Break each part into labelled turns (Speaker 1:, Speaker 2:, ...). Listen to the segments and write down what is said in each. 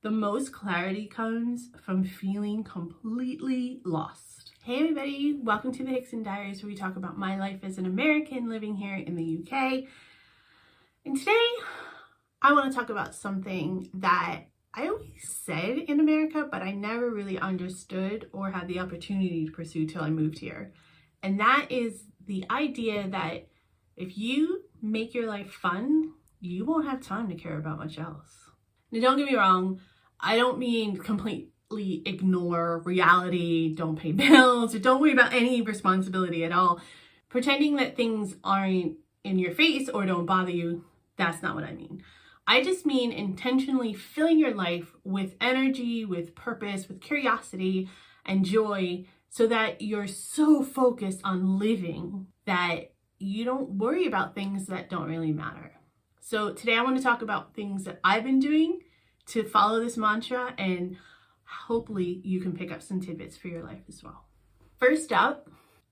Speaker 1: The most clarity comes from feeling completely lost. Hey everybody, welcome to the Hickson Diaries, where we talk about my life as an American living here in the UK. And today I want to talk about something that I always said in America, but I never really understood or had the opportunity to pursue till I moved here. And that is the idea that if you make your life fun, you won't have time to care about much else. Now, don't get me wrong, I don't mean completely ignore reality, don't pay bills, or don't worry about any responsibility at all. Pretending that things aren't in your face or don't bother you, that's not what I mean. I just mean intentionally filling your life with energy, with purpose, with curiosity and joy, so that you're so focused on living that you don't worry about things that don't really matter. So today I want to talk about things that I've been doing to follow this mantra, and hopefully you can pick up some tidbits for your life as well. First up,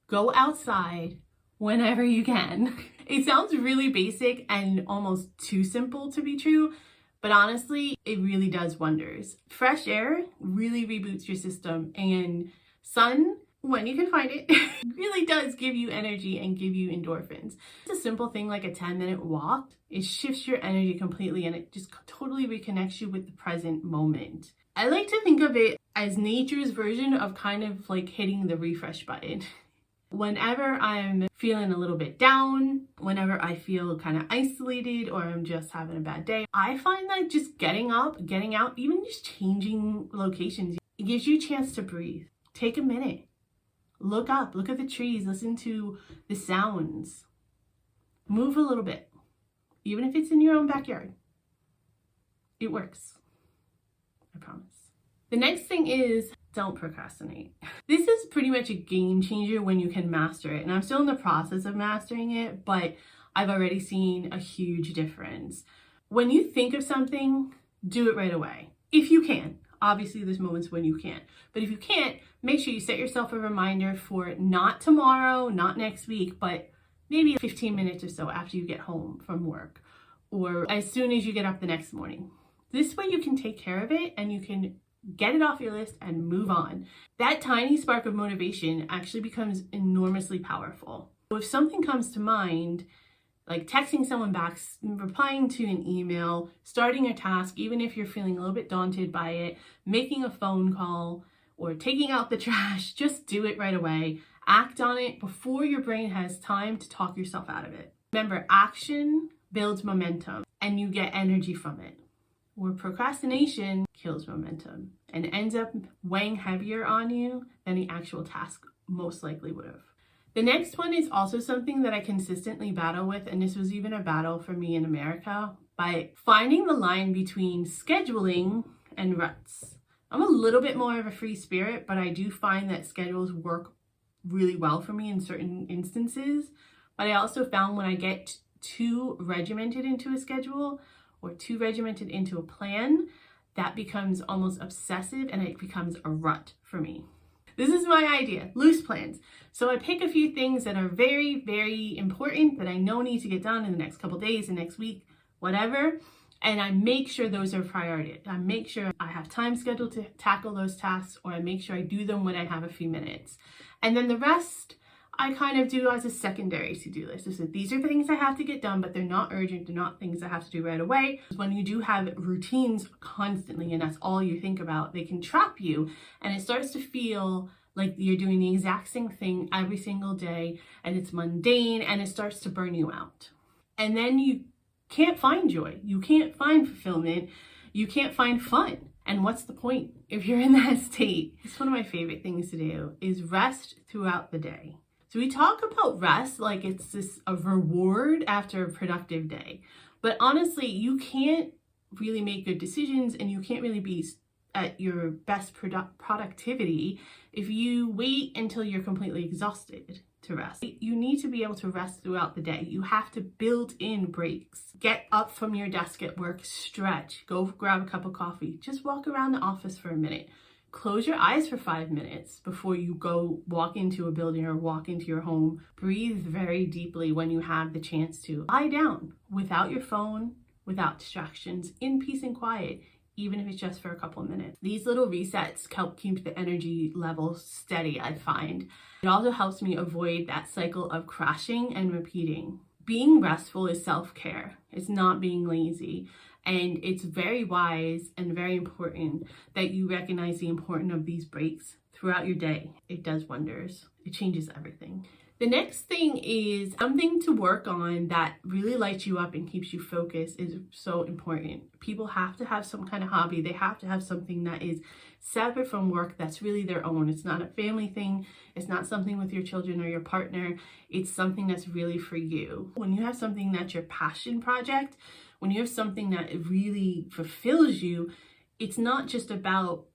Speaker 1: go outside whenever you can. It sounds really basic and almost too simple to be true, but honestly, it really does wonders. Fresh air really reboots your system, and sun, when you can find it, really does give you energy and give you endorphins. It's a simple thing like a 10-minute walk. It shifts your energy completely and it just totally reconnects you with the present moment. I like to think of it as nature's version of kind of like hitting the refresh button. Whenever I'm feeling a little bit down, whenever I feel kind of isolated or I'm just having a bad day, I find that just getting up, getting out, even just changing locations, it gives you a chance to breathe. Take a minute. Look up, look at the trees, listen to the sounds. Move a little bit, even if it's in your own backyard. It works, I promise. The next thing is don't procrastinate. This is pretty much a game changer when you can master it. And I'm still in the process of mastering it, but I've already seen a huge difference. When you think of something, do it right away, if you can. Obviously, there's moments when you can't. But if you can't, make sure you set yourself a reminder for not tomorrow, not next week, but maybe 15 minutes or so after you get home from work or as soon as you get up the next morning. This way you can take care of it and you can get it off your list and move on. That tiny spark of motivation actually becomes enormously powerful. If something comes to mind, like texting someone back, replying to an email, starting a task, even if you're feeling a little bit daunted by it, making a phone call, or taking out the trash, just do it right away. Act on it before your brain has time to talk yourself out of it. Remember, action builds momentum and you get energy from it. Where procrastination kills momentum and ends up weighing heavier on you than the actual task most likely would have. The next one is also something that I consistently battle with, and this was even a battle for me in America, by finding the line between scheduling and ruts. I'm a little bit more of a free spirit, but I do find that schedules work really well for me in certain instances. But I also found when I get too regimented into a schedule or too regimented into a plan, that becomes almost obsessive and it becomes a rut for me. This is my idea, loose plans. So I pick a few things that are very, very important that I know need to get done in the next couple days, the next week, whatever. And I make sure those are priority. I make sure I have time scheduled to tackle those tasks, or I make sure I do them when I have a few minutes. And then the rest, I kind of do as a secondary to-do list. So these are things I have to get done, but they're not urgent. They're not things I have to do right away. When you do have routines constantly and that's all you think about, they can trap you and it starts to feel like you're doing the exact same thing every single day and it's mundane and it starts to burn you out. And then you can't find joy. You can't find fulfillment. You can't find fun. And what's the point if you're in that state? It's one of my favorite things to do is rest throughout the day. So we talk about rest like it's just a reward after a productive day. But honestly, you can't really make good decisions and you can't really be at your best productivity if you wait until you're completely exhausted to rest. You need to be able to rest throughout the day. You have to build in breaks. Get up from your desk at work, stretch, go grab a cup of coffee, just walk around the office for a minute. Close your eyes for 5 minutes before you go walk into a building or walk into your home. Breathe very deeply when you have the chance to. Lie down without your phone, without distractions, in peace and quiet. even if it's just for a couple of minutes. These little resets help keep the energy level steady, I find. It also helps me avoid that cycle of crashing and repeating. Being restful is self-care. It's not being lazy. And it's very wise and very important that you recognize the importance of these breaks throughout your day. It does wonders. It changes everything. The next thing is something to work on that really lights you up and keeps you focused is so important. People have to have some kind of hobby. They have to have something that is separate from work that's really their own. It's not a family thing. It's not something with your children or your partner. It's something that's really for you. When you have something that's your passion project, when you have something that really fulfills you, it's not just about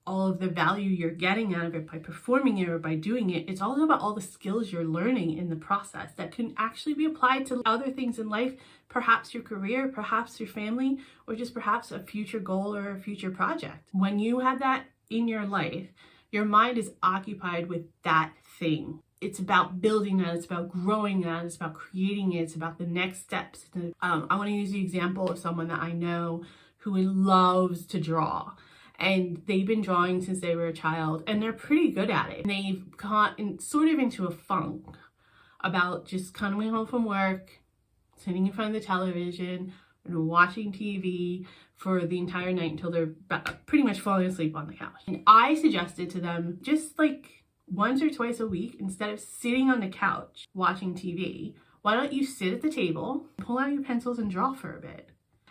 Speaker 1: all of the value you're getting out of it by performing it or by doing it. It's also about all the skills you're learning in the process that can actually be applied to other things in life, perhaps your career, perhaps your family, or just perhaps a future goal or a future project. When you have that in your life, your mind is occupied with that thing. It's about building that, it's about growing that, it's about creating it, it's about the next steps. I want to use the example of someone that I know who loves to draw. And they've been drawing since they were a child, and they're pretty good at it. And they've gotten sort of into a funk about just coming home from work, sitting in front of the television, and watching TV for the entire night until they're pretty much falling asleep on the couch. And I suggested to them, just like once or twice a week, instead of sitting on the couch watching TV, why don't you sit at the table, pull out your pencils and draw for a bit?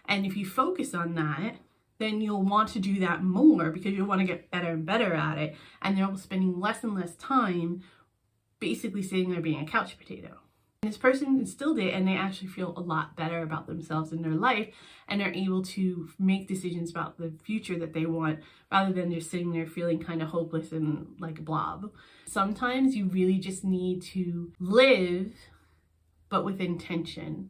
Speaker 1: And if you focus on that, then you'll want to do that more because you'll want to get better and better at it. And they're spending less and less time basically sitting there being a couch potato. And this person instilled it, and they actually feel a lot better about themselves in their life, and are able to make decisions about the future that they want rather than just sitting there feeling kind of hopeless and like a blob. Sometimes you really just need to live, but with intention.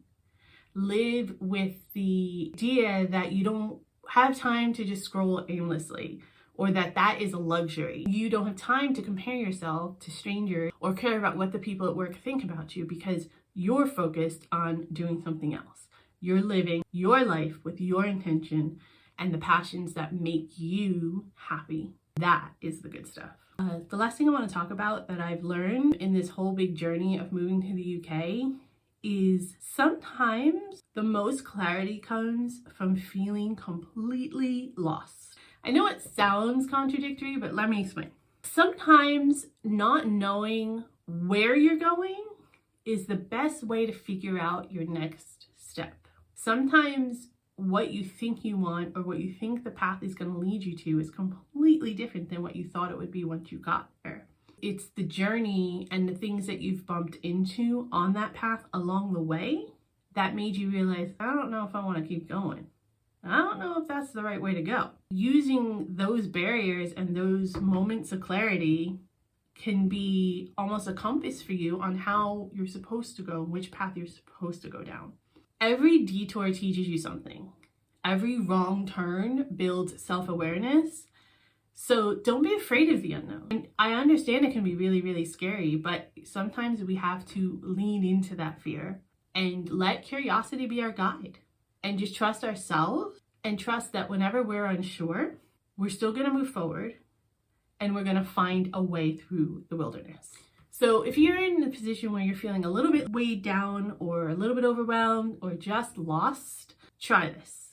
Speaker 1: Live with the idea that you don't have time to just scroll aimlessly, or that is a luxury. You don't have time to compare yourself to strangers or care about what the people at work think about you because you're focused on doing something else. You're living your life with your intention and the passions that make you happy. That is the good stuff. The last thing I want to talk about that I've learned in this whole big journey of moving to the UK is sometimes the most clarity comes from feeling completely lost. I know it sounds contradictory, but let me explain. Sometimes not knowing where you're going is the best way to figure out your next step. Sometimes what you think you want or what you think the path is going to lead you to is completely different than what you thought it would be once you got there. It's the journey and the things that you've bumped into on that path along the way that made you realize, I don't know if I want to keep going. I don't know if that's the right way to go. Using those barriers and those moments of clarity can be almost a compass for you on how you're supposed to go, which path you're supposed to go down. Every detour teaches you something. Every wrong turn builds self-awareness. So don't be afraid of the unknown. And I understand it can be really, really scary, but sometimes we have to lean into that fear and let curiosity be our guide and just trust ourselves and trust that whenever we're unsure, we're still going to move forward and we're going to find a way through the wilderness. So if you're in a position where you're feeling a little bit weighed down or a little bit overwhelmed or just lost, try this.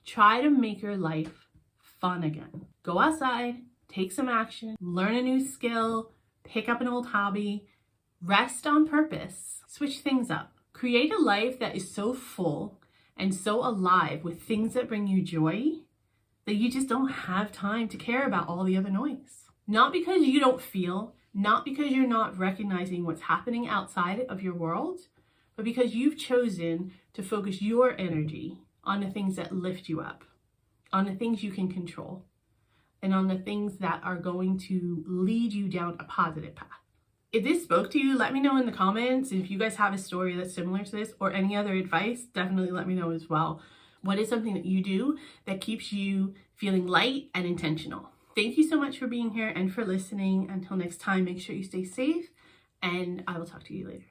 Speaker 1: Try to make your life fun again. Go outside, take some action, learn a new skill, pick up an old hobby, rest on purpose, switch things up. Create a life that is so full and so alive with things that bring you joy that you just don't have time to care about all the other noise. Not because you don't feel, not because you're not recognizing what's happening outside of your world, but because you've chosen to focus your energy on the things that lift you up, on the things you can control, and on the things that are going to lead you down a positive path. If this spoke to you, let me know in the comments. If you guys have a story that's similar to this or any other advice, definitely let me know as well. What is something that you do that keeps you feeling light and intentional? Thank you so much for being here and for listening. Until next time, make sure you stay safe, and I will talk to you later.